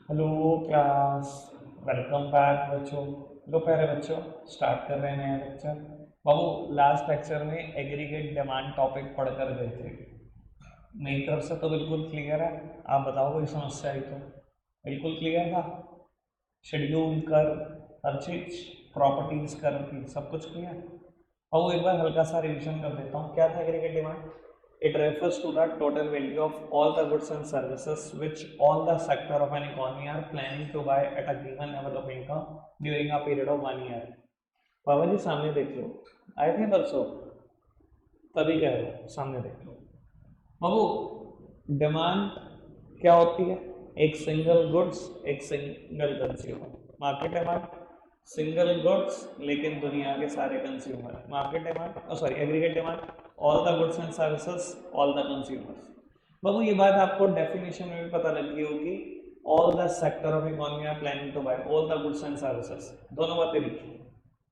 Hello class. Welcome back बच्चों। लो प्यारे बच्चों, स्टार्ट कर रहे हैं नया लेक्चर। बाबू, लास्ट लेक्चर में एग्रीगेट डिमांड टॉपिक पढ़कर गए थे। मेरी तरफ से तो बिल्कुल क्लियर है। आप बताओ कोई समस्या आई तो। बिल्कुल क्लियर था। शेड्यूल कर, हर चीज, प्रॉपर्टीज कर की सब कुछ क्लियर। बाबू एक बार हल्का सा रिविजन कर देता हूँ, क्या था aggregate demand. It refers to the total value of all the goods and services which all the sector of an economy are planning to buy at a given level of income during a period of 1 year. बाबा जी सामने देख लो, आए थे परसों, तभी कह रहा हूँ सामने देख लो। बाबू डिमांड क्या होती है? एक सिंगल गुड्स, एक single consumer. Market demand single goods लेकिन दुनिया के सारे consumer. Market demand sorry aggregate demand all the goods and services all the consumers. बाबू ये बात आपको डेफिनेशन में भी पता लग गई होगी। All the sector of economy are planning to buy all the goods and services, दोनों बातें लिखी।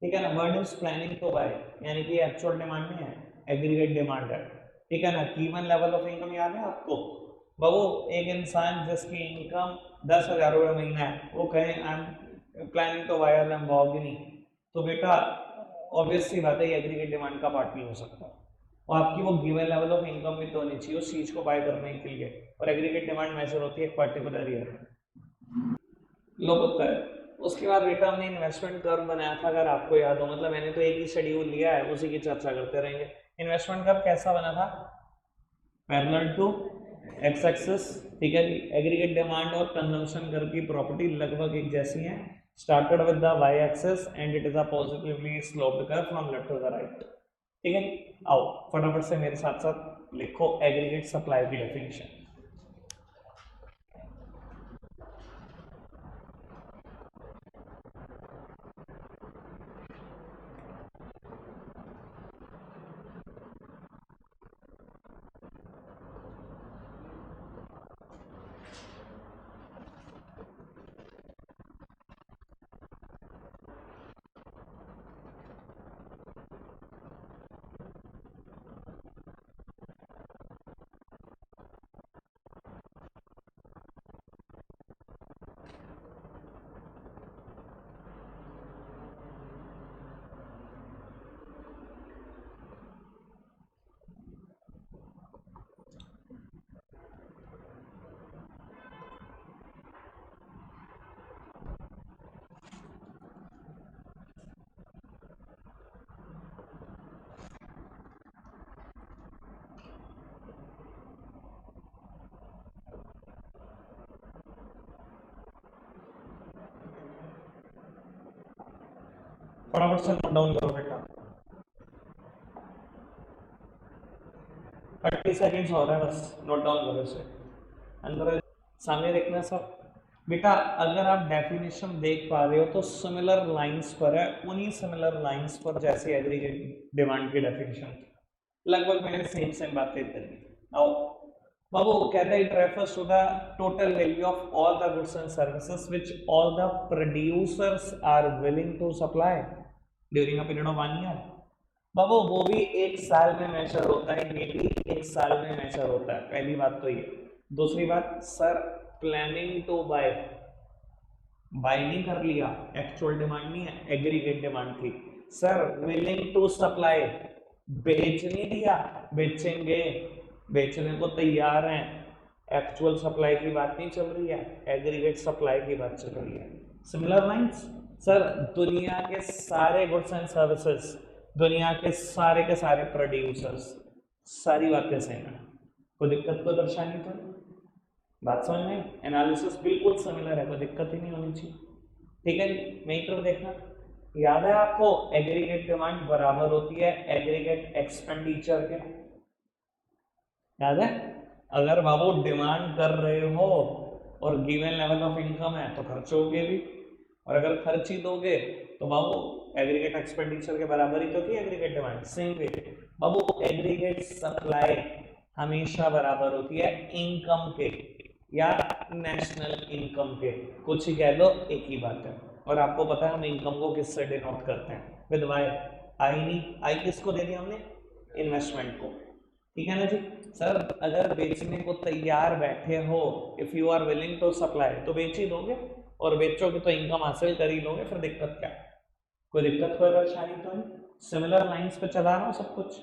ठीक है ना, word is planning to buy, यानी कि एक्चुअल डिमांड नहीं है, एग्रीगेट डिमांड है। ठीक है ना, गिवन लेवल ऑफ इनकम याद है आपको? बाबू एक इंसान जिसकी इनकम 10,000 रुपये महीना है, वो कहे I am planning to buy Lamborghini, तो बेटा ऑब्वियस सी बात है ये एग्रीगेट डिमांड का पार्ट नहीं हो सकता। और आपकी वो गिवन लेवल ऑफ इनकम भी तो होनी चाहिए उस चीज को बाय करने के लिए। और एग्रीगेट डिमांड मेजर होती है एक पर्टिकुलर ईयर। लो होता है। उसके बाद बेटा हमने इन्वेस्टमेंट कर्व बनाया था, अगर आपको याद हो, मतलब मैंने तो एक ही शेड्यूल लिया है, उसी की चर्चा करते रहेंगे। इन्वेस्टमेंट कर्व कैसा बना था? Parallel to X axis. ठीक है जी, एग्रीगेट डिमांड और कंजम्पशन कर्व की प्रॉपर्टी लगभग एक जैसी है। Started with the Y axis and it is a positively sloped curve from left to the right. ठीक है, आओ फटाफट से मेरे साथ साथ लिखो एग्रीगेट सप्लाई की डेफिनेशन। फटाफट से नोट डाउन करो बेटा। 30 सेकेंड्स हो रहा है, बस नोट डाउन करो इसे। अंदर सामने देखना सब। बेटा अगर आप डेफिनेशन देख पा रहे हो तो सिमिलर लाइंस पर है, उन्हीं सिमिलर लाइंस पर जैसे एग्रीगेट डिमांड की डेफिनेशन लगभग मैंने सेम सेम बातें करी। आओ बाबू कहते हैं it refers to the total value of all the goods and services which all the producers are willing to supply during a period of 1 year. बाबू वो भी एक साल में मेजर होता है, ये भी एक साल में मेजर होता है, पहली बात तो ये। दूसरी बात sir, planning to buy, buy नहीं कर लिया, एक्चुअल डिमांड नहीं है, एग्रीगेट डिमांड थी। सर विलिंग टू सप्लाई, बेच नहीं दिया, बेचेंगे, बेचने को तैयार हैं। एक्चुअल सप्लाई की बात नहीं चल रही है, एग्रीगेट सप्लाई की बात चल रही है। सिमिलर लाइंस सर, दुनिया के सारे गुड्स एंड सर्विसेज, दुनिया के सारे प्रोड्यूसर्स, सारी बातें सेम है, कोई दिक्कत को दर्शानी तो नहीं। बात समझ में? एनालिसिस बिल्कुल सिमिलर है, कोई दिक्कत ही नहीं होनी चाहिए। ठीक है जी, मेरी तरफ देखना। याद है आपको एग्रीगेट डिमांड बराबर होती है एग्रीगेट एक्सपेंडिचर के। याद है? अगर बाबू डिमांड कर रहे हो और गिवन लेवल ऑफ इनकम है तो खर्चोगे भी, और अगर खर्च ही दोगे तो बाबू एग्रीगेट एक्सपेंडिचर के बराबर ही तो थी एग्रीगेट डिमांड। सेम वे बाबू एग्रीगेट सप्लाई हमेशा बराबर होती है इनकम के या नेशनल इनकम के, कुछ ही कह लो एक ही बात है। और आपको पता है हम इनकम को किससे डिनोट करते हैं? With Y. आई नहीं, आई किसको दे दी हमने? इन्वेस्टमेंट को। ठीक है ना जी। सर अगर बेचने को तैयार बैठे हो, if you are willing to supply, तो बेच ही दोगे, और बेचोगे तो इनकम हासिल कर ही लोगे, फिर दिक्कत क्या है? कोई दिक्कत कोई परेशानी तो नहीं, सिमिलर लाइंस पे चला रहा हूँ सब कुछ।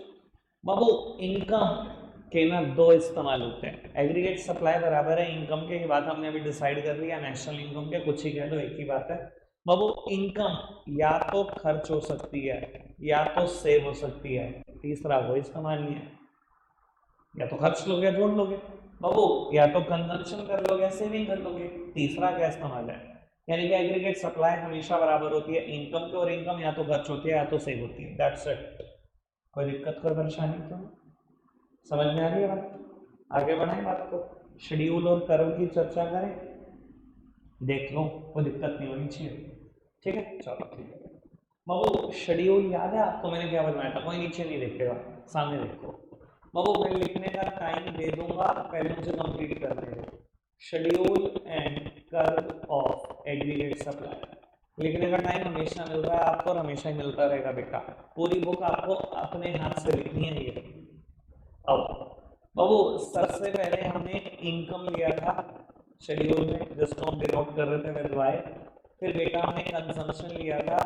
बाबू इनकम के ना दो इस्तेमाल होते हैं, एग्रीगेट सप्लाई बराबर है इनकम के, ये बात हमने अभी डिसाइड कर लिया, नेशनल इनकम के, कुछ ही कह दो एक ही बात है। बाबू इनकम या तो खर्च हो सकती है या तो सेव हो सकती है, तीसरा कोई इस्तेमाल नहीं है। या तो खर्च लोगे या जोड़ लोगे बाबू, या तो कंजम्पशन कर लोगे या सेविंग कर लोगे, तीसरा क्या इस्तेमाल है? यानी कि एग्रीगेट सप्लाई हमेशा बराबर होती है इनकम के, और इनकम या तो खर्च होती है या तो सेव होती है, दैट्स इट। कोई दिक्कत कोई परेशानी तो नहीं? समझ में आ रही है बात? आगे बढ़ाएं बात को, शेड्यूल और कर्व की चर्चा करें, देख लो, कोई दिक्कत नहीं होनी चाहिए। ठीक है, चलो ठीक है बाबू। शेड्यूल याद है आपको मैंने क्या बनवाया था? कोई नीचे नहीं देखेगा, सामने देखो बाबू। मैं लिखने का टाइम दे दूंगा, पहले मुझे कंप्लीट करने दो। Schedule and curve of aggregate supply, लिखने का टाइम हमेशा मिल रहा है आपको, और हमेशा ही मिलता रहेगा बेटा। पूरी बुक आपको अपने हाथ से लिखनी है ये। अब बाबू सबसे पहले हमने इनकम लिया था शेड्यूल में, जिसको हम डिनोट कर रहे थे विद वाई। फिर बेटा हमने कंजम्पशन लिया था,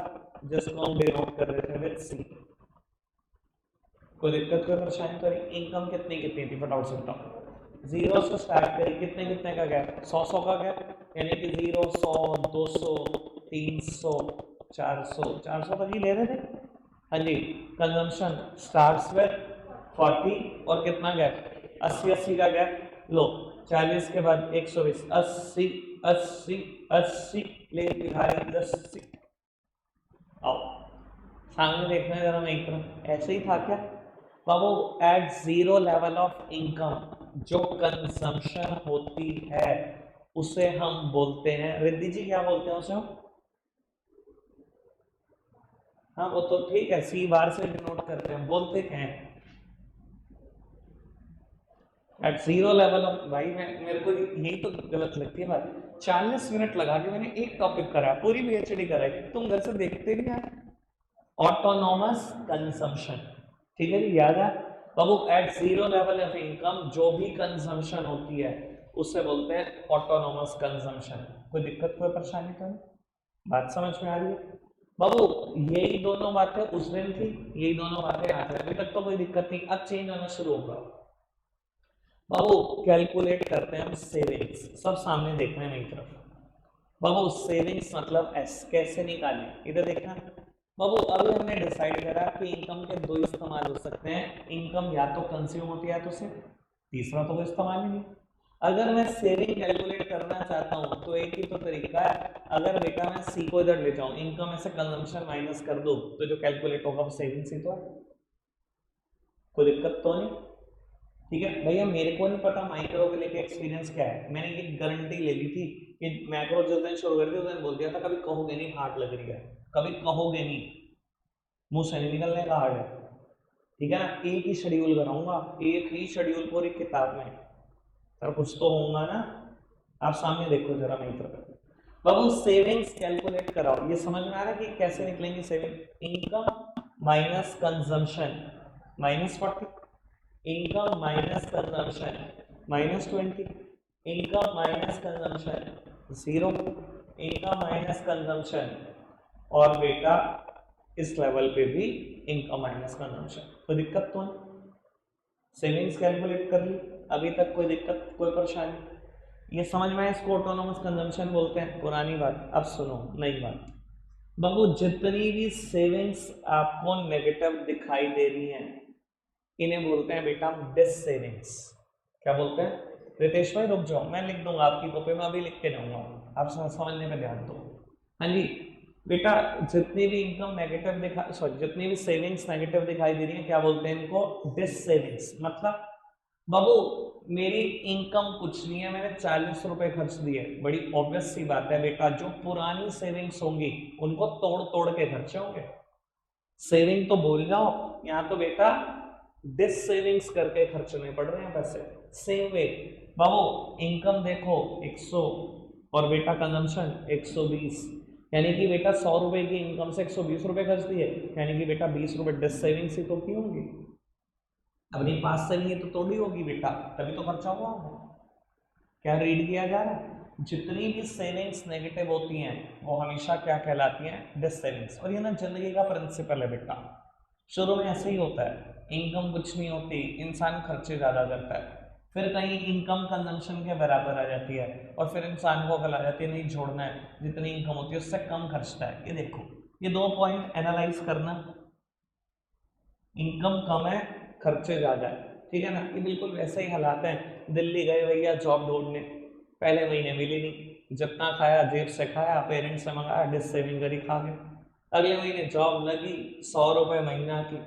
जिसको हम डिनोट कर रहे थे विद सी। कोई दिक्कत कोई परेशानी तो नहीं? इनकम कितनी कितनी थी फटाफट से बताओ। जीरो से स्टार्ट करी, कितने कितने का गैप? 100 का गैप, यानी कि 0 100 200 300 400, 400 तक ही ले रहे थे। हाँ जी। कंजम्पशन स्टार्ट्स विद 40, और कितना गैप? 80 80 का गैप लो। 40 के बाद 120, 80 80 80 ले बिहारी 10। आओ सामने देखना है जरा मेरी तरफ, ऐसे ही था क्या बाबू? At zero level of income जो कंजम्पशन होती है उसे हम बोलते हैं, रिद्धि जी क्या बोलते हैं उसे हम? हाँ वो तो ठीक है, सी बार से डिनोट करते हैं, बोलते क्या हैं? एट जीरो लेवल ऑफ, भाई मैं मेरे को यही तो गलत लगती है बात। 40 मिनट लगा के मैंने एक टॉपिक करा, पूरी पीएचडी कराई, तुम घर से देखते नहीं आए। ऑटोनॉमस कंजम्पशन, ठीक है जी, याद है बाबू? At zero level of income जो भी कंजम्पशन होती है उसे बोलते हैं ऑटोनॉमस कंजम्पशन। कोई दिक्कत कोई परेशानी तो नहीं? बात समझ में आ रही है बाबू? यही दोनों बातें उस दिन थी, यही दोनों बातें आज है, अभी तक तो कोई दिक्कत नहीं, अब चेंज होना शुरू होगा बाबू। कैलकुलेट करते हैं हम सेविंग्स, सब सामने देखना है मेरी तरफ बाबू। सेविंग्स मतलब एस कैसे निकालें, इधर देखना बाबू। अभी हमने डिसाइड करा कि इनकम के दो इस्तेमाल हो सकते हैं, इनकम या तो कंज्यूम होती है या तो से, तीसरा तो कोई इस्तेमाल ही नहीं। अगर मैं सेविंग कैलकुलेट करना चाहता हूं तो एक ही तो तरीका है, अगर बेटा मैं सी को इधर ले जाऊं, इनकम में से कंजम्पशन माइनस कर दो, तो जो कैलकुलेट होगा वो सेविंग्स ही तो है। कोई दिक्कत तो नहीं? ठीक है भैया, मेरे को नहीं पता माइक्रो के लेके एक्सपीरियंस क्या है, मैंने ये गारंटी ले ली थी कि मैक्रो जिस दिन शुरू कर दी उस दिन बोल दिया था कभी कहोगे नहीं हार्ड लग रही है, कभी कहोगे नहीं, मुंह से नहीं निकलने का हार्ड है। ठीक है ना, एक ही शेड्यूल कराऊंगा, एक ही शेड्यूल पूरी किताब में, सर कुछ तो होगा ना। आप सामने देखो जरा मेरी तरफ बाबू, सेविंग्स कैलकुलेट कराओ, ये समझ में आ रहा है कि कैसे निकलेंगे saving? Income minus consumption minus 40, income minus consumption minus 20, income minus consumption 0, income minus consumption, और बेटा इस लेवल पे भी इनकम माइनस कंजम्पशन। कोई दिक्कत तो नहीं? सेविंग्स कैलकुलेट कर ली, अभी तक कोई दिक्कत कोई परेशानी? ये समझ में आया, इसको ऑटोनोमस कंजम्पशन बोलते हैं, पुरानी बात। अब सुनो नई बात बाबू, जितनी भी सेविंग्स आपको नेगेटिव दिखाई दे रही हैं इन्हें बोलते हैं बेटा डिस सेविंग्स। क्या बोलते हैं? रितेश भाई रुक जाओ, मैं लिख दूंगा आपकी कॉपी में, अभी लिख के जाऊंगा, आप समझने में ध्यान दो। हाँ जी बेटा, जितनी भी इनकम नेगेटिव दिखा सॉरी जितनी भी सेविंग्स नेगेटिव दिखाई दे रही है क्या बोलते हैं इनको? Dissavings. मतलब बाबू मेरी इनकम कुछ नहीं है, मैंने 40 रुपए खर्च दिए, बड़ी ऑब्वियस सी बात है बेटा, जो पुरानी सेविंग्स होंगी उनको तोड़ तोड़ के खर्चे होंगे। सेविंग तो भूल जाओ, यहाँ तो बेटा डिस सेविंग्स करके खर्चने पड़ रहे हैं पैसे। सेम वे बाबू, इनकम देखो 100 और बेटा कंजम्पशन 120, यानी कि बेटा 100 रुपए की इनकम से 120 रुपए खर्च दिए, यानी कि बेटा 20 रुपए डिस सेविंग्स ही तो की होंगी। अपनी पास से नहीं है तो थोड़ी होगी बेटा, तभी तो खर्चा हुआ होगा। क्या रीड किया जा रहा है? जितनी भी सेविंग्स नेगेटिव होती हैं वो हमेशा क्या कहलाती हैं? Dissavings. और ये ना जिंदगी का प्रिंसिपल है बेटा, शुरू में ऐसे ही होता है, इनकम कुछ नहीं होती, इंसान खर्चे ज़्यादा करता है, फिर कहीं इनकम कंजम्पशन के बराबर आ जाती है और फिर इंसान को अकल आ जाती है नहीं छोड़ना है, जितनी इनकम होती है उससे कम खर्चता है। ये देखो, ये 2 पॉइंट एनालाइज करना, इनकम कम है, खर्चे ज़्यादा है, ठीक है ना। ये बिल्कुल वैसे ही हालात हैं, दिल्ली गए भैया जॉब ढूंढने, पहले महीने मिली नहीं, जितना खाया जेब से खाया, पेरेंट्स से मंगाया, डिस सेविंग करी खा गए। अगले महीने जॉब लगी, 100 रुपये महीना की,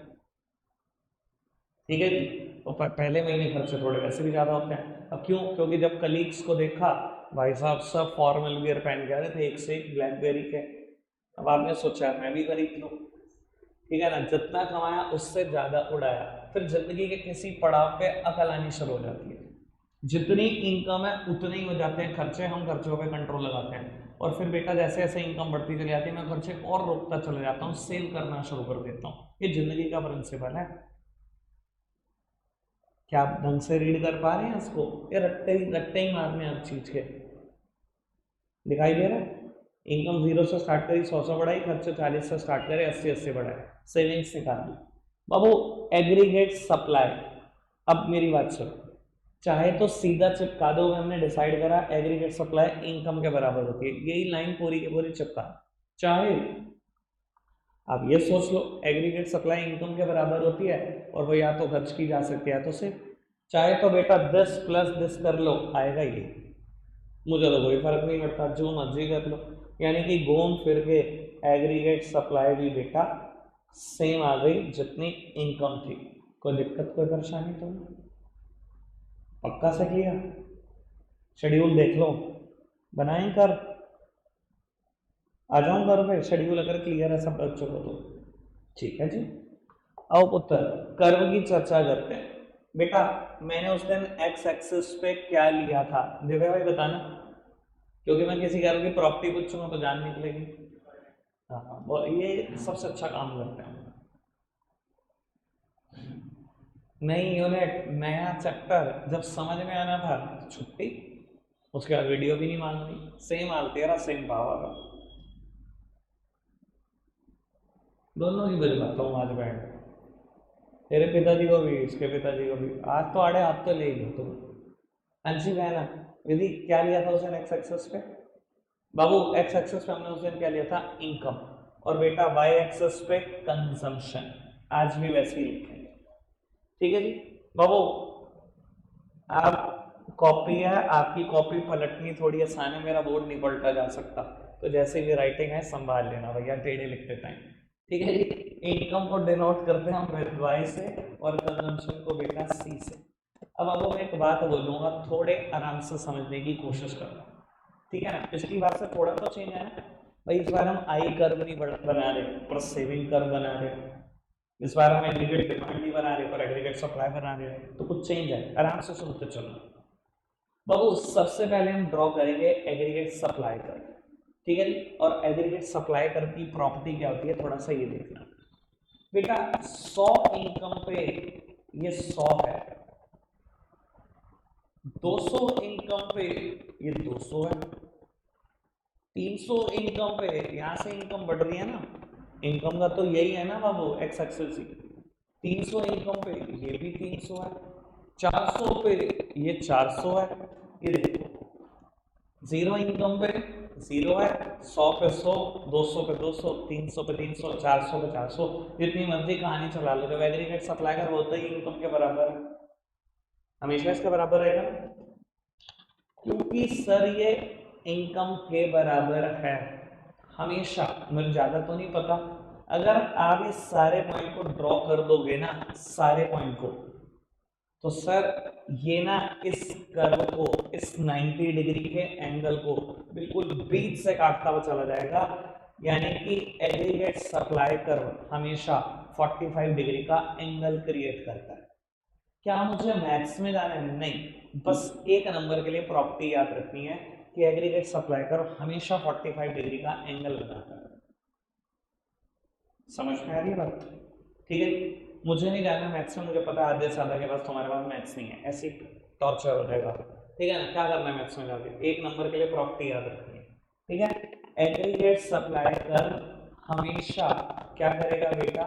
ठीक है जी। तो पहले महीने खर्चे थोड़े वैसे भी ज़्यादा होते हैं। अब क्यों? क्योंकि जब कलीग्स को देखा, भाई साहब सब फॉर्मल वियर पहन के आ रहे थे, एक से एक ब्लैकबेरी के। अब आपने सोचा मैं भी खरीद लूँ, ठीक है ना। जितना कमाया उससे ज़्यादा उड़ाया, फिर जिंदगी के किसी पड़ाव पे अकल आनी शुरू हो जाती है। जितनी इनकम है उतने ही हो जाते हैं खर्चे, हम खर्चों पे कंट्रोल लगाते हैं और फिर बेटा जैसे जैसे इनकम बढ़ती चली जाती है मैं खर्चे और रोकता चला जाता हूँ, सेव करना शुरू कर देता हूँ। ये जिंदगी का प्रिंसिपल है। क्या आप ढंग से रीड कर पा रहे हैं इसको? ये रट्टे ही मारने हर चीज के। दिखाई दे रहा है? इनकम 0 से स्टार्ट करी, 100 बढ़ाई, खर्चे 40 से स्टार्ट करे, 80 बढ़ाए, सेविंग्स निकाल दी। बाबू एग्रीगेट सप्लाई, अब मेरी बात सुनो, चाहे तो सीधा चिपका दो, हमने डिसाइड करा एग्रीगेट सप्लाई इनकम के बराबर होती है, यही लाइन पूरी की पूरी चिपका। चाहे आप ये सोच लो एग्रीगेट सप्लाई इनकम के बराबर होती है और वो या तो खर्च की जा सकती है तो सिर्फ, चाहे तो बेटा 10 प्लस 10 कर लो, आएगा ये, मुझे तो कोई फर्क नहीं पड़ता, जो मर्जी कर लो। यानी कि घूम फिर के एग्रीगेट सप्लाई भी बेटा सेम आ गई जितनी इनकम थी। कोई दिक्कत कोई परेशानी तो नहीं? पक्का से क्लियर? शेड्यूल देख लो, बनाएं कर, आ जाऊं घर पे, शेड्यूल अगर क्लियर है सब बच्चों को तो ठीक है जी। आओ पुत्र, कर्व की चर्चा करते हैं। बेटा मैंने उस दिन एक्स एक्सिस पे क्या लिया था, दिव्या भाई बताना, क्योंकि मैं किसी कर्व की प्रॉपर्टी पूछूंगा तो जान निकलेगी। हाँ हाँ, ये सबसे अच्छा काम करते हैं। नई यूनिट, नया चैप्टर, जब समझ में आना था तो छुट्टी, उसके बाद वीडियो भी नहीं मांगनी, सेम हाल तेरा सेम पावर, दोनों की बजवाता हूँ आज बैंड, तेरे पिताजी को भी इसके पिताजी को भी, आज तो आड़े हाथ तो ले लो तुम। अंशी बहना, यदि क्या लिया था उसने एक्स एक्सेस पे? बाबू एक्स एक्सेस पे हमने उस दिन क्या लिया था? इनकम। और बेटा वाई एक्सेस पे कंजम्पशन, आज भी वैसे ही लिखेंगे, ठीक है जी। बाबू आप कॉपी है, आपकी कॉपी पलटनी थोड़ी आसान है, मेरा बोर्ड नहीं पलटा जा सकता, तो जैसे भी राइटिंग है संभाल लेना भैया, टेढ़े लिखते टाइम, ठीक है जी। इनकम को डिनोट करते हैं हम वाई से और कंजम्पशन को बेटा सी से। अब आपको मैं एक बात बोलूंगा, थोड़े आराम से समझने की कोशिश करना, ठीक है ना। पिछली बार से थोड़ा तो चेंज है ना भाई, इस बार हम आई कर्व नहीं बना रहे पर सेविंग कर्व बना रहे, इस बार हम एग्रीगेट डिमांड नहीं बना रहे पर एग्रीगेट सप्लाई बना रहे हैं, तो कुछ चेंज है, आराम से सुनते चलो। बाबू सबसे पहले हम ड्रॉ करेंगे एग्रीगेट सप्लाई कर, ठीक है जी। और एग्रीगेट सप्लाई कर की प्रॉपर्टी क्या होती है थोड़ा सा ये देखना बेटा, 100 इनकम पे ये 100 है, 200 इनकम पे ये 200 है, 300 इनकम पे, यहां से इनकम बढ़ रही है ना, इनकम का तो यही है ना बाबू एक्स एक्सेस ही, 300 इनकम पे ये भी 300 है, 400 पे ये 400 है, ये देखो, 0 इनकम पे 0 है, 100 पे 100, 200 पे 200, 300 पे 300, 400 पे 400, जितनी मर्जी कहानी चला लो, जब एग्रीगेट सप्लाई कर होता ही इनकम के बराबर है, हमेशा इसके बराबर रहेगा, क्योंकि सर ये इनकम के बराबर है हमेशा। मुझे ज़्यादा तो नहीं पता, अगर आप इस सारे पॉइंट को ड्रॉ कर दोगे ना, सारे पॉइंट को, तो सर ये ना इस कर्व को, इस 90 डिग्री के एंगल को बिल्कुल बीच से काटता हुआ चला जाएगा, यानी कि एग्रीगेट सप्लाई कर्व हमेशा 45 डिग्री का एंगल क्रिएट करता है। क्या मुझे मैथ्स में जाना है? नहीं, बस एक नंबर के लिए प्रॉपर्टी याद रखनी है कि एग्रीगेट सप्लाई कर्व हमेशा 45 डिग्री का एंगल बनाता है। समझ में आ रही है बात? ठीक है, मुझे नहीं जाना मैथ्स में, मुझे पता है आधे से ज्यादा के पास तुम्हारे पास मैथ्स नहीं है, ऐसी टॉर्चर हो जाएगा। ठीक है ना, क्या करना है मैथ्स में जाके, एक नंबर के लिए प्रॉपर्टी याद रखनी है। ठीक है, एग्रीगेट सप्लाई कर हमेशा क्या करेगा बेटा,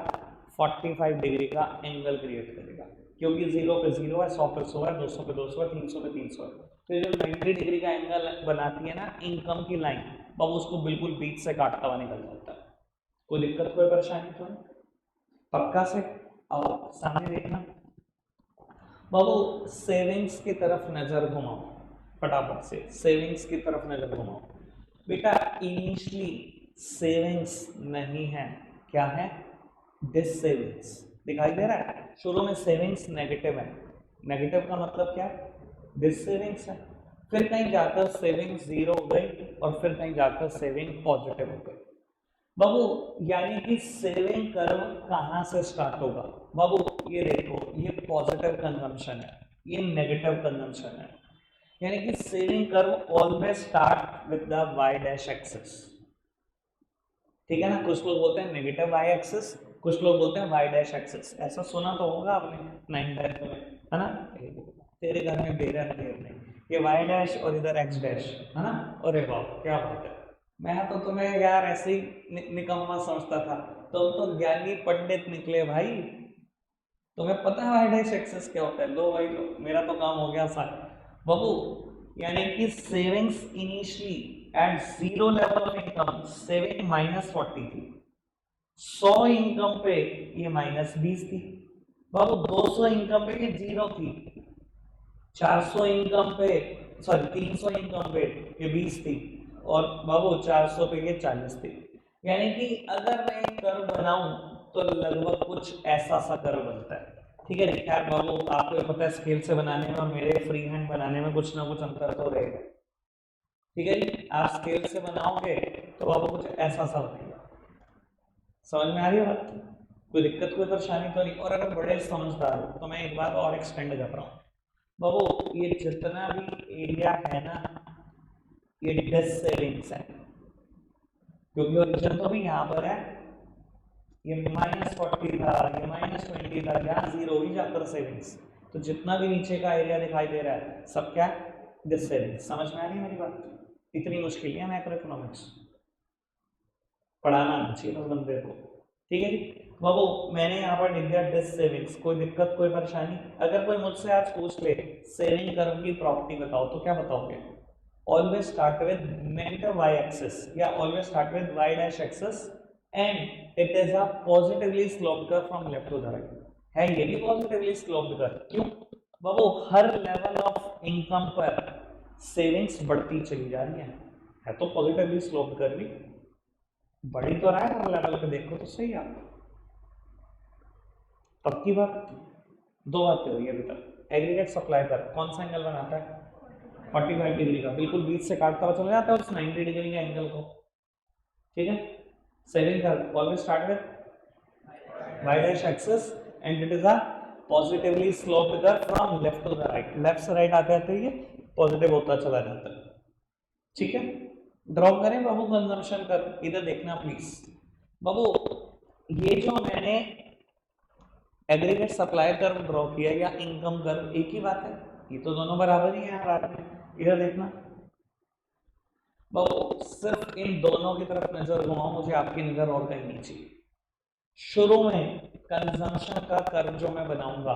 45 डिग्री का एंगल क्रिएट करेगा, क्योंकि 0 पे 0 है, 100 पे 100 है, 200 पे 200 है, 300 पे 300 है। तो ये जो 90 डिग्री का एंगल बनाती है ना इनकम की लाइन, बाबू उसको बिल्कुल बीच से काटता हुआ निकल जाता है। कोई दिक्कत कोई परेशानी तो नहीं, पक्का से आओ सामने देखना। बाबू सेविंग्स की तरफ नजर घुमाओ, फटाफट से सेविंग्स की तरफ नजर घुमाओ। बेटा इनिशियली सेविंग्स नहीं है, क्या है, डिस सेविंग्स। दिखाई दे रहा है, शुरू में सेविंग्स नेगेटिव है, नेगेटिव का मतलब क्या है, डिस सेविंग्स है। फिर कहीं जाकर सेविंग्स जीरो हो गई और फिर कहीं जाकर सेविंग पॉजिटिव हो गई। बाबू यानी कि सेविंग कर्व कहां से स्टार्ट होगा, बाबू ये देखो, ये पॉजिटिव कंजम्पशन है, ये नेगेटिव कंजम्पशन है, यानी कि saving curve always start with the Y dash axis. ठीक है ना, कुछ लोग बोलते हैं नेगेटिव वाई एक्सिस, कुछ लोग बोलते हैं वाई डैश एक्सिस, ऐसा सुना तो होगा आपने 9th में, है ना। तेरे घर में बेरा नहीं, ये वाई डैश और इधर एक्स डैश, है ना। अरे वाह क्या बात है, मैं तो तुम्हें यार ऐसे ही निकम्मा समझता था, तुम तो ज्ञानी पंडित निकले भाई, तुम्हें पता है वाई डैश एक्सिस क्या होता है। लो भाई लो, मेरा तो काम हो गया सारा बाबू। यानी कि savings initially at 0 level of income saving -40 थी, 100 इनकम पे ये -20 थी बाबू, 200 इनकम पे ये 0 थी, 400 इनकम पे, सॉरी 300 इनकम पे ये 20 थी, और बाबू 400 पे ये 40 थी। यानी कि अगर मैं एक कर्व बनाऊं तो लगभग कुछ ऐसा सा कर्व बनता है। ठीक है जी, खैर बाबू आपको ये पता है स्केल से बनाने में और मेरे फ्री हैंड बनाने में कुछ ना कुछ अंतर तो रहेगा। ठीक है जी, आप स्केल से बनाओगे तो बाबू कुछ ऐसा सा बनेगा। समझ में आ रही है बात, कोई दिक्कत कोई परेशानी तो नहीं। और अगर बड़े समझदार हो तो मैं एक बात और एक्सटेंड कर रहा हूँ बाबू, ये जितना भी एरिया है ना ये डिस सेविंग्स है, क्योंकि ओरिजिन तो भी यहाँ पर है, ये -40 था, ये -20 था, यहाँ 0 ही जाकर सेविंग्स, तो जितना भी नीचे का एरिया दिखाई दे रहा है सब क्या है, डिस सेविंग्स। समझ में आ रही है मेरी बात, इतनी मुश्किल है मैक्रो इकोनॉमिक्स, पढ़ाना नहीं चाहिए उस बंदे को। ठीक है जी बाबू, मैंने यहाँ पर लिख दिया डिस सेविंग्स, कोई दिक्कत कोई परेशानी। अगर कोई मुझसे आज पूछ ले सेविंग कर्व की प्रॉपर्टी बताओ तो क्या बताओगे, always start with negative y axis या always start with y dash axis and it is a positively sloped curve from left to the right। है ये भी positively sloped curve, क्यों बाबू, हर लेवल ऑफ इनकम पर सेविंग्स बढ़ती चली जा रही है तो पॉजिटिवली स्लोप्ड कर्व भी बढ़ी तो रहा है हर लेवल पे, देखो तो सही आप, पक्की बात। दो बातें हुई अभी तक, एग्रीगेट सप्लाई पर कौन सा एंगल बनाता है, 45 डिग्री का, बिल्कुल बीच से काटता हुआ चला जाता है उस 90 डिग्री के एंगल को। ठीक है, saving curve always start with y dash axis and it is a positively sloped curve from left to the right, left से राइट आते आते ये पॉजिटिव होता चला जाता है। ठीक है, ड्रॉ करें बाबू कंजम्पशन कर्व, इधर देखना प्लीज बाबू, ये जो मैंने एग्रीगेट सप्लाई कर्व ड्रॉ किया या इनकम कर्व एक ही बात है, ये तो दोनों बराबर ही है यार। इधर देखना बाबू, सिर्फ इन दोनों की तरफ नजर घुमाओ, मुझे आपकी नजर और कहीं नहीं चाहिए। शुरू में कंजम्पशन का कर्व जो मैं बनाऊंगा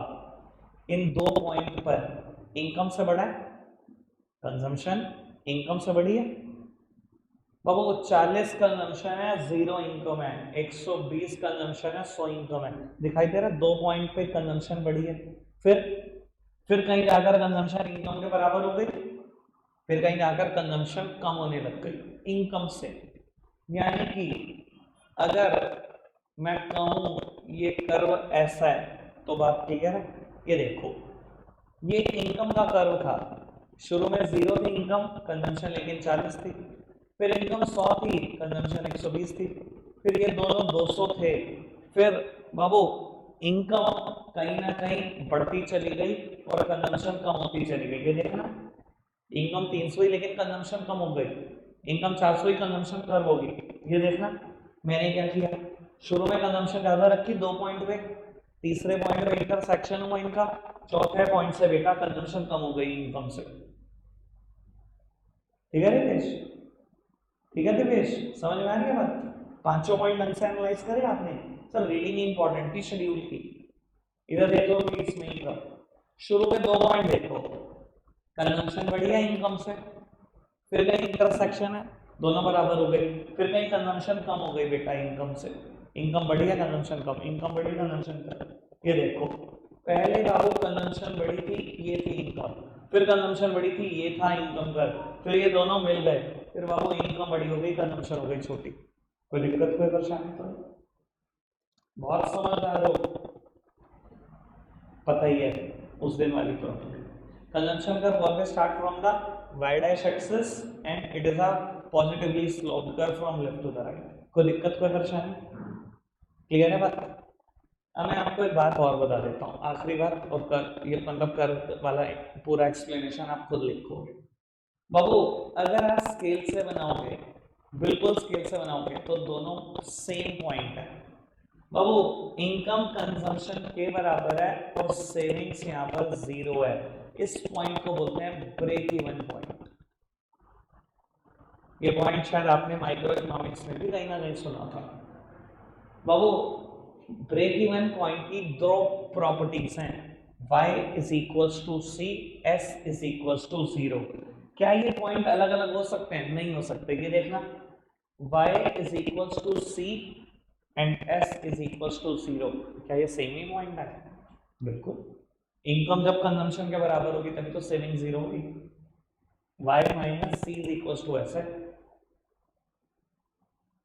इन दो पॉइंट पर इनकम से बड़ा है, कंजम्पशन इनकम से बड़ी है बाबू, 40 कंजम्पशन है 0 इनकम है, 120 कंजम्पशन है 100 इनकम है, दिखाई दे रहा है, 2 पॉइंट पे कंजम्पशन बढ़ी है। फिर कहीं जाकर कंजम्पशन इनकम के बराबर हो गई, फिर कहीं जाकर कंजम्पशन कम होने लग गई इनकम से। यानी कि अगर मैं कहूं ये कर्व ऐसा है तो बात ठीक है ना, ये देखो ये इनकम का कर्व था, शुरू में 0 थी इनकम, कंजम्पशन लेकिन 40 थी, फिर इनकम 100 थी, कंजम्पशन 120 थी, फिर ये दोनों 200 थे, फिर बाबू इनकम कहीं ना कहीं बढ़ती चली गई और कंजम्पशन कम होती चली गई। ये देखना, इनकम 300 ही लेकिन कंजम्पशन कम हो गई, इनकम 400 ही कंजम्पशन कम होगी। ये देखना मैंने क्या किया, शुरू में कंजम्पशन ज्यादा रखी 2 पॉइंट पे, तीसरे पॉइंट पे इंटरसेक्शन हुआ इनका, चौथे पॉइंट से बेटा कंजम्पशन कम हो गई इनकम से। ठीक है रितेश, ठीक है दिवेश, समझ में आ रही है बात? पांचों पॉइंट ढंग से एनालाइज करे आपने। सर रीडिंग इंपॉर्टेंट थी शेड्यूल की। इधर देखो प्लीज नहीं का शुरू में 2 पॉइंट देखो, कंजम्पशन बढ़ी है इनकम से, फिर कहीं इंटरसेक्शन है दोनों बराबर हो गए, फिर कहीं कंजम्पशन कम हो गई बेटा इनकम से, इनकम बढ़ी है कंजम्पशन कम, इनकम बढ़ी कंजम्पशन कम। ये देखो पहले बाबू कंजम्पशन बढ़ी थी, ये थी इनकम, फिर कंजम्पशन बढ़ी थी, ये था इनकम का, फिर ये दोनों मिल गए, फिर बाबू इनकम बड़ी हो गई, कंजम्पशन हो गई छोटी। कोई दिक्कत कोई परेशानी तो नहीं? बहुत समझदार हो, पता ही है उस दिन वाली problem. Consumption curve always start from the y dash axis and it is a positively sloped curve from left to the right। कोई दिक्कत कोई परेशानी? क्लियर है बात? अब मैं आपको एक बात और बता देता हूँ, आखिरी बार, और कर ये मतलब कर्व वाला पूरा एक्सप्लेनेशन आप खुद लिखोगे। बाबू अगर आप स्केल से बनाओगे, बिल्कुल स्केल से बनाओगे, तो दोनों सेम पॉइंट है बाबू, इनकम कंजम्पशन के बराबर है और सेविंग्स यहाँ पर 0 है। इस पॉइंट को बोलते हैं ब्रेक इवन पॉइंट। ये पॉइंट शायद आपने माइक्रो इकोनॉमिक्स में भी कहीं ना कहीं सुना था। बाबू ब्रेक इवन पॉइंट की 2 प्रॉपर्टीज हैं, y is equals to C, s is equals to 0। क्या ये पॉइंट अलग अलग हो सकते हैं? नहीं हो सकते। ये देखना, y is equals to C and s is equals to 0, क्या ये सेम ही पॉइंट है? बिल्कुल। इनकम जब कंजम्पशन के बराबर होगी तभी तो सेविंग 0 होगी। y minus C is equals to s है,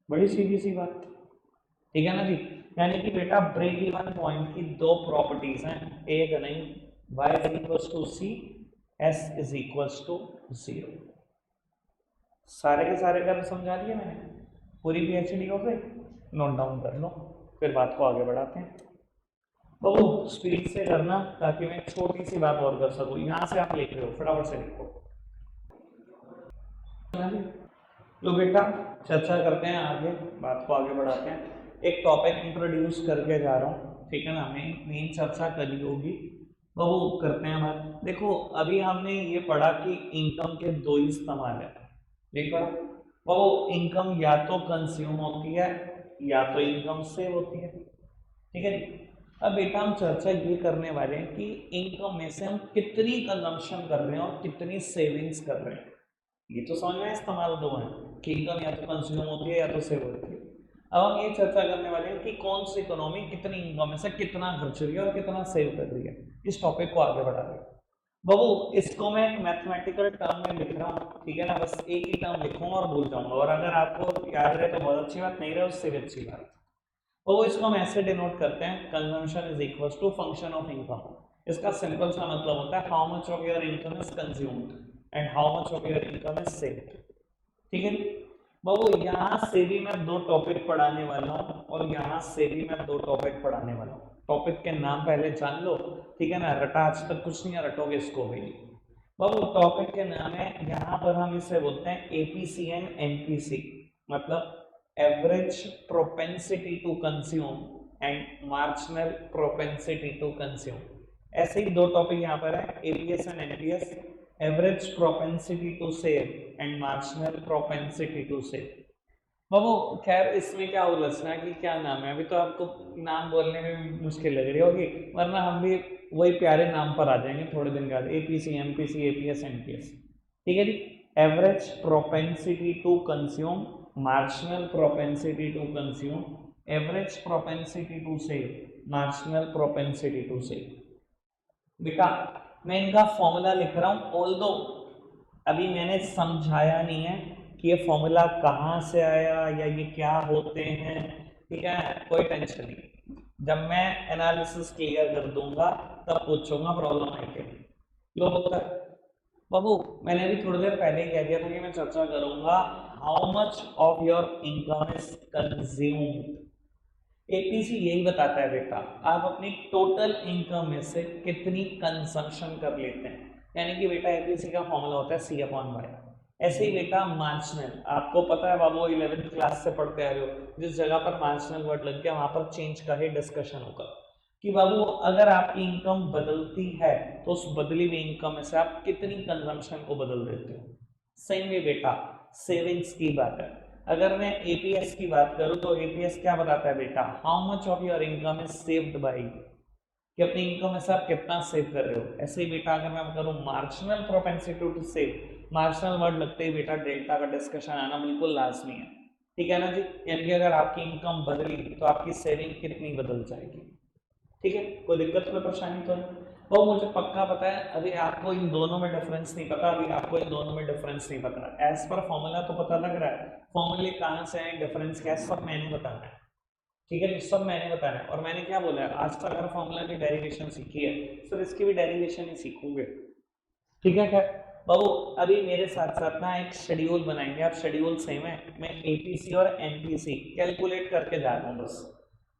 बड़ी सीधी सी बात, ठीक है ना जी? यानी कि बेटा ब्रेक इवन पॉइंट की 2 प्रॉपर्टीज हैं, एक नहीं, y is equals to C, s is equals to 0। सारे के सारे कर्व समझा दिए मैंने, पूरी पीएचडी हो गई, नोट डाउन कर लो, फिर बात को आगे बढ़ाते हैं। तो स्पीड से करना ताकि मैं छोटी सी बात और कर सकूं। यहाँ से आप लिख रहे हो, फटाफट से लिखो। तो बेटा चर्चा करते हैं आगे, बात को आगे बढ़ाते हैं। एक टॉपिक इंट्रोड्यूस करके जा रहा हूँ, ठीक है ना? मेन चर्चा करी होगी, तो वो करते हैं बात। देखो अभी हमने ये पढ़ा कि इनकम के 2 ही इस्तेमाल है, ठीक है? वो इनकम या तो कंज्यूम होती है या तो इनकम सेव होती है, ठीक है? अब बेटा हम चर्चा ये करने वाले हैं कि इनकम में से हम कितनी कंजम्पशन कर रहे हैं और कितनी सेविंग्स कर रहे हैं। ये तो समझ में इस्तेमाल दो है कि इनकम या तो कंज्यूम होती है या तो सेव होती है। अब हम ये चर्चा करने वाले हैं कि कौन सी इकोनॉमी कितनी इनकम में से कितना खर्च रही है और कितना सेव कर रही है। इस टॉपिक को आगे बढ़ा रहे हैं बाबू। इसको मैं एक मैथमेटिकल टर्म में लिख रहा हूँ, ठीक है ना? बस एक ही टर्म लिखूंगा और भूल जाऊंगा, और अगर आपको याद रहे तो बहुत अच्छी बात, नहीं रहे उससे भी अच्छी बात। तो इसको हम ऐसे डिनोट करते हैं, consumption is equals to function of income. इसका सिंपल सा मतलब होता है how much of your income is consumed and how much of your income is saved, ठीक है? बाबू यहाँ से भी मैं 2 टॉपिक पढ़ाने वाला हूँ और यहाँ से भी मैं 2 टॉपिक पढ़ाने वाला हूँ। टॉपिक के नाम पहले जान लो, ठीक है ना? रटा आज तक कुछ नहीं है, रटोगे इसको भी। बाबू टॉपिक के नाम है, यहाँ पर हम इसे बोलते हैं एपीसी एंड एनपीसी, मतलब average propensity to consume and marginal propensity to consume. ऐसे ही 2 टॉपिक यहाँ पर है, APS and NPS, average propensity to save and marginal propensity to save. बाबू खैर इसमें क्या उलझना है कि क्या नाम है, अभी तो आपको नाम बोलने में भी मुश्किल लग रही होगी, वरना हम भी वही प्यारे नाम पर आ जाएंगे थोड़े दिन बाद, एपीसी एमपीसी एपीएस एनपीएस, ठीक है जी? Average propensity to consume, marginal propensity to consume, average propensity to save, marginal propensity to save. बेटा मैं इनका फॉर्मूला लिख रहा हूं, ऑल्दो अभी मैंने समझाया नहीं है कि ये फॉर्मूला कहाँ से आया या ये क्या होते हैं, ठीक है? कोई टेंशन नहीं, जब मैं एनालिसिस क्लियर कर दूंगा तब पूछूंगा प्रॉब्लम है क्या। लो उत्तर बाबू, मैंने अभी थोड़ी देर पहले ही कह दिया था कि मैं चर्चा करूंगा how much of your income is consumed. APC यही बताता है बेटा आप अपनी टोटल इनकम में से कितनी कंजम्पशन कर लेते हैं, यानी कि बेटा एपीसी का फॉर्मूला होता है सी अपॉन वाई। ऐसे ही बेटा मार्जिनल, आपको पता है बाबू 11th क्लास से पढ़ते आ रहे हो, जिस जगह पर मार्जिनल वर्ड लग गया वहां पर चेंज का ही डिस्कशन होगा। कि बाबू अगर आपकी इनकम बदलती है तो उस बदली हुई इनकम में से आप कितनी कंजम्पशन को बदल देते हो। सेम वे बेटा सेविंग्स की बात है। अगर मैं एपीएस की बात करूं तो एपीएस क्या बताता है बेटा, how much of your income is saved by, कि अपनी इनकम में से आप कितना सेव कर रहे हो। ऐसे ही बेटा अगर मैं करूं marginal propensity to save, marginal word लगते ही बेटा डेल्टा का डिस्कशन आना बिल्कुल लाजमी है, ठीक है ना जी। यानी कि अगर आपकी इनकम बदली तो आपकी सेविंग कितनी बदल जाएगी, ठीक है। कोई दिक्कत कोई परेशानी तो नहीं। वो मुझे पक्का पता है अभी आपको इन दोनों में डिफरेंस नहीं पता, अभी आपको इन दोनों में डिफरेंस नहीं पता। एज पर फॉर्मूला तो पता लग रहा है, फॉर्मूले कहाँ से आए, डिफरेंस क्या है, सब मैंने बताना है, ठीक है। सब मैंने बताना है। और मैंने क्या बोला है, आज तक अगर फॉर्मूला की डेरिवेशन सीखी है सर इसकी भी डेरिवेशन ही सीखोगे, ठीक है। क्या बाबू अभी मेरे साथ साथ ना एक शेड्यूल बनाएंगे, आप शेड्यूल सेम है, मैं एपीसी और एनपीसी कैलकुलेट करके जा रहा हूँ बस,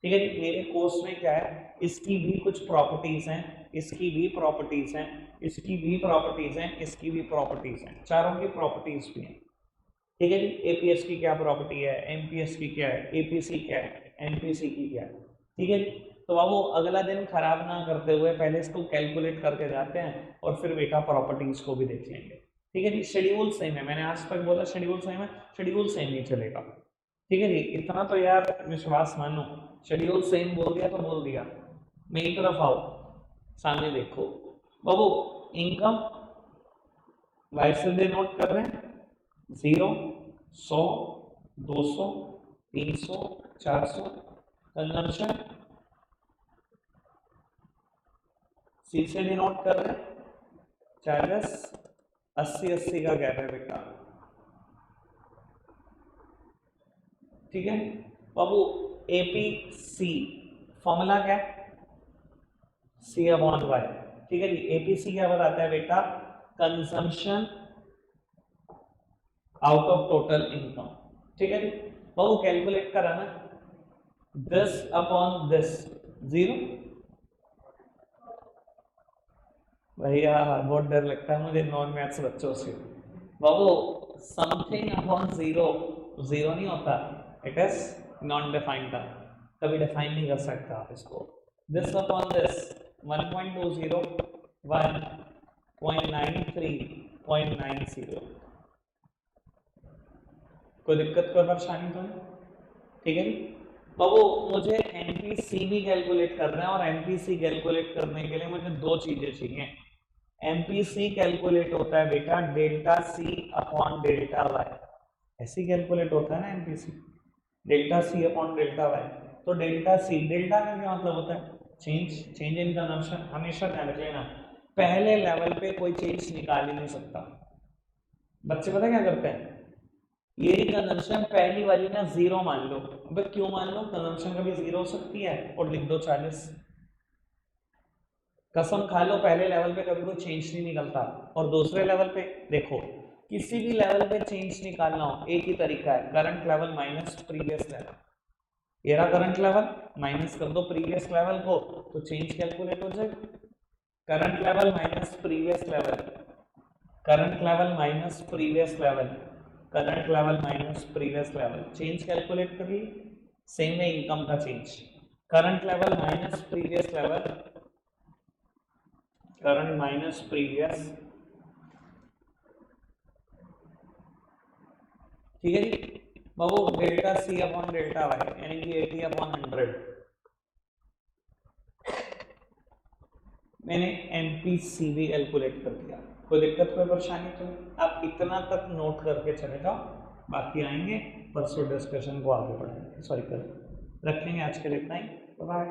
ठीक है जी। मेरे कोर्स में क्या है, इसकी भी कुछ प्रॉपर्टीज हैं, इसकी भी प्रॉपर्टीज हैं, इसकी भी प्रॉपर्टीज हैं, इसकी भी प्रॉपर्टीज हैं, चारों की प्रॉपर्टीज भी हैं, ठीक है जी। एपीएस की क्या प्रॉपर्टी है, एमपीएस की क्या है, एपीसी क्या है, एनपीसी की क्या है, ठीक है जी। तो बाबू अगला दिन खराब ना करते हुए पहले इसको कैलकुलेट करके जाते हैं और फिर बेटा प्रॉपर्टीज को भी देख लेंगे, ठीक है जी। शेड्यूल सेम है, मैंने आज तक बोला शेड्यूल सेम है, शेड्यूल सेम ही चलेगा, ठीक है जी। इतना तो यार विश्वास मानो, शेड्यूल सेम बोल दिया तो बोल दिया। मेरी तरफ आओ, सामने देखो बाबू, इनकम वाई से दे नोट कर रहे हैं, 0, 100, 200, 300, 400, कंजम्पशन सी से डिनोट कर रहे हैं, चार्जेस 80-80 का गैप है बेटा, ठीक है बाबू। एपीसी फॉर्मूला क्या है, सी अपॉन वाई, ठीक है जी। एपीसी क्या बताता है बेटा, consumption out of total income, ठीक है जी। बाबू कैलकुलेट करा ना, दिस अपॉन दिस 0, भैया बहुत डर लगता है मुझे नॉन मैथ्स बच्चों से। बाबू समथिंग अपॉन 0 0 नहीं होता, it is non defined term, कभी डिफाइन नहीं कर सकता आप इसको। दिस अपॉन दिस 1.20 1.93 0.90, कोई दिक्कत कोई परेशानी तो नहीं, ठीक है जी। बाबू मुझे एमपीसी भी कैलकुलेट करना है और एमपीसी कैलकुलेट करने के लिए मुझे दो चीजें चाहिए। एमपीसी कैलकुलेट होता है बेटा डेल्टा सी अपॉन डेल्टा वाई, ऐसे कैलकुलेट होता है ना एमपीसी, डेल्टा सी अपॉन डेल्टा वाई। तो डेल्टा सी, डेल्टा का क्या मतलब होता है, चेंज इन कंजम्पशन। हमेशा ध्यान रख लेना पहले लेवल पे कोई चेंज निकाल ही नहीं सकता। बच्चे पता क्या करते हैं, ये कंजम्पशन पहली वाली ना 0 मान लो, अबे क्यों मान लो, कंजम्पशन कभी 0 हो सकती है, और लिख दो 40, कसम खा लो पहले लेवल पे कभी कोई चेंज नहीं निकलता। और दूसरे लेवल पे देखो, किसी भी लेवल पे चेंज निकालना हो एक ही तरीका है, current level minus previous level. ये रहा करंट लेवल, माइनस कर दो प्रीवियस लेवल को तो चेंज कैलकुलेट हो जाएगा। Current level minus previous level, current level minus previous level, current level minus previous level, change calculate कर ली। सेम है इनकम का change, current level minus previous level, current minus previous, ठीक है जी। बाबू डेल्टा सी अपॉन डेल्टा वाई यानी कि 80 अपॉन 100, मैंने एमपीसी भी कैलकुलेट कर दिया। कोई दिक्कत कोई परेशानी तो नहीं, आप इतना तक नोट करके चले जाओ, बाकी आएंगे परसों डिस्कशन को आगे बढ़ाएंगे, सॉरी कर रखेंगे आज के लिए इतना ही, बाय।